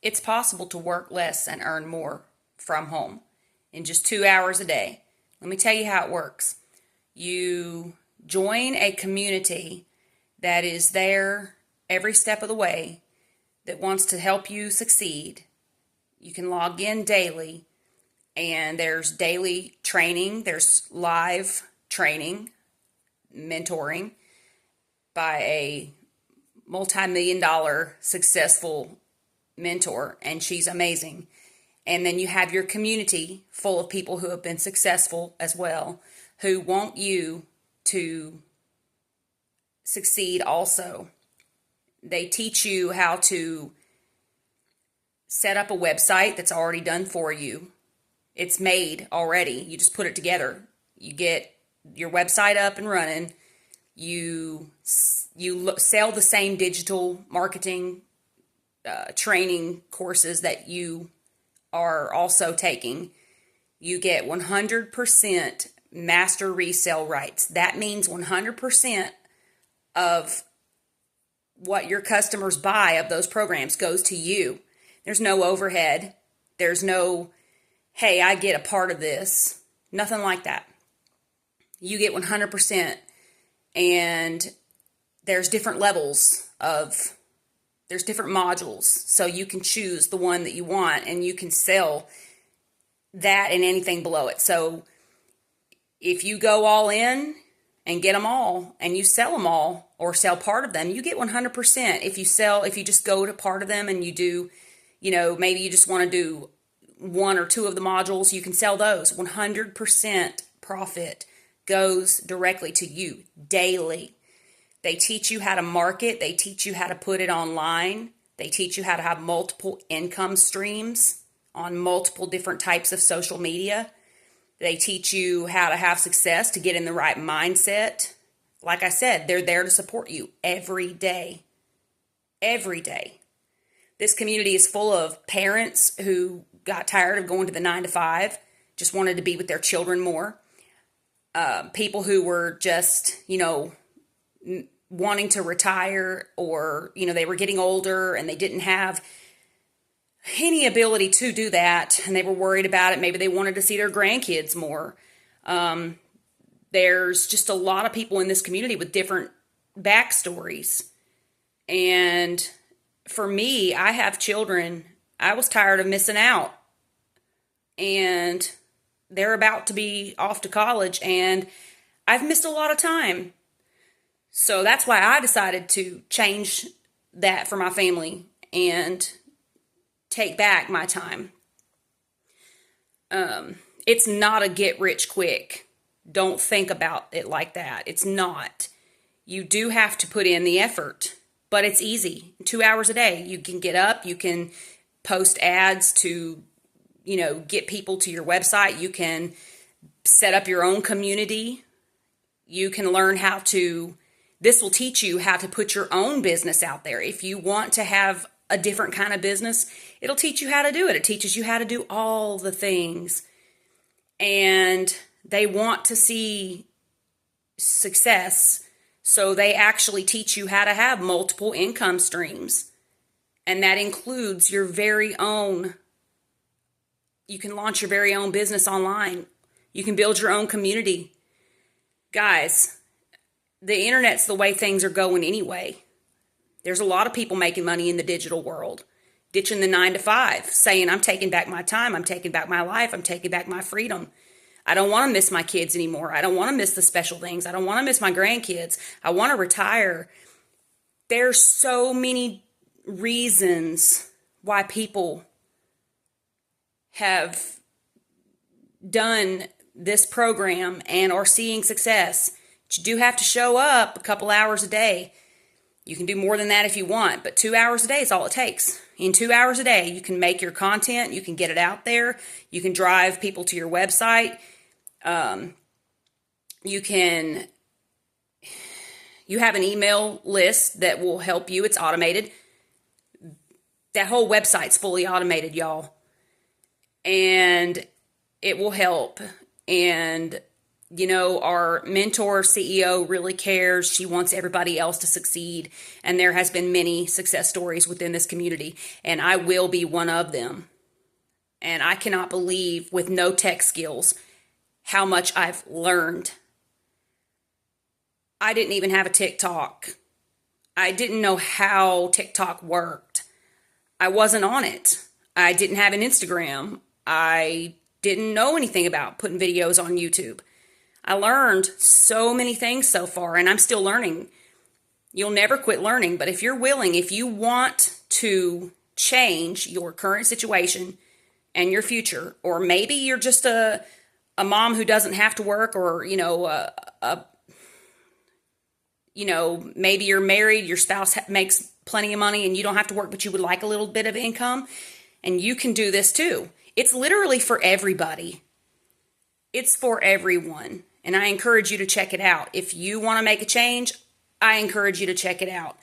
It's possible to work less and earn more from home in just 2 hours a day. Let me tell you how it works. You join a community that is there every step of the way, that wants to help you succeed. You can log in daily, and there's daily training, there's live training, mentoring by a multi-million-dollar successful mentor, and she's amazing. And then you have your community full of people who have been successful as well, who want you to succeed also. They teach you how to set up a website that's already done for you. It's made already. You just put it together. You get your website up and running. You sell the same digital marketing training courses that you are also taking. You get 100% master resale rights. That means 100% of what your customers buy of those programs goes to you. There's no overhead. There's no, hey, I get a part of this. Nothing like that. You get 100%. And there's different levels of, there's different modules. So you can choose the one that you want, and you can sell that and anything below it. So if you go all in and get them all, and you sell them all or sell part of them, you get 100%. If you just go to part of them and you do, maybe you just want to do one or two of the modules, you can sell those. 100% profit goes directly to you daily. They teach you how to market. They teach you how to put it online. They teach you how to have multiple income streams on multiple different types of social media. They teach you how to have success, to get in the right mindset. Like I said, they're there to support you every day. Every day. This community is full of parents who got tired of going to the 9 to 5, just wanted to be with their children more. People who were just, wanting to retire, or, they were getting older and they didn't have any ability to do that, and they were worried about it. Maybe they wanted to see their grandkids more. There's just a lot of people in this community with different backstories. And for me, I have children. I was tired of missing out. And they're about to be off to college, and I've missed a lot of time. So that's why I decided to change that for my family and take back my time. It's not a get rich quick. Don't think about it like that. It's not. You do have to put in the effort, but it's easy. 2 hours a day. You can get up, you can post ads to, get people to your website. You can set up your own community. You can learn this will teach you how to put your own business out there. If you want to have a different kind of business, it'll teach you how to do it. It teaches you how to do all the things. And they want to see success, so they actually teach you how to have multiple income streams. And that includes your very own. You can launch your very own business online. You can build your own community. Guys, the internet's the way things are going anyway. There's a lot of people making money in the digital world, ditching the 9 to 5, saying, I'm taking back my time, I'm taking back my life, I'm taking back my freedom. I don't want to miss my kids anymore. I don't want to miss the special things. I don't want to miss my grandkids. I want to retire. There's so many reasons why people have done this program and are seeing success. But you do have to show up a couple hours a day. You can do more than that if you want, but 2 hours a day is all it takes. In 2 hours a day, you can make your content, you can get it out there, you can drive people to your website, you have an email list that will help you. It's automated. That whole website's fully automated, y'all. And it will help. And Our mentor CEO really cares. She wants everybody else to succeed. And there has been many success stories within this community. And I will be one of them. And I cannot believe, with no tech skills, how much I've learned. I didn't even have a TikTok. I didn't know how TikTok worked. I wasn't on it. I didn't have an Instagram. I didn't know anything about putting videos on YouTube. I learned so many things so far, and I'm still learning. You'll never quit learning, but if you're willing, if you want to change your current situation and your future, or maybe you're just a mom who doesn't have to work, or, maybe you're married, your spouse makes plenty of money and you don't have to work, but you would like a little bit of income, and you can do this too. It's literally for everybody. It's for everyone. And I encourage you to check it out. If you want to make a change, I encourage you to check it out.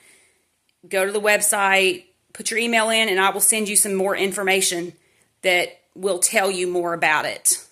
Go to the website, put your email in, and I will send you some more information that will tell you more about it.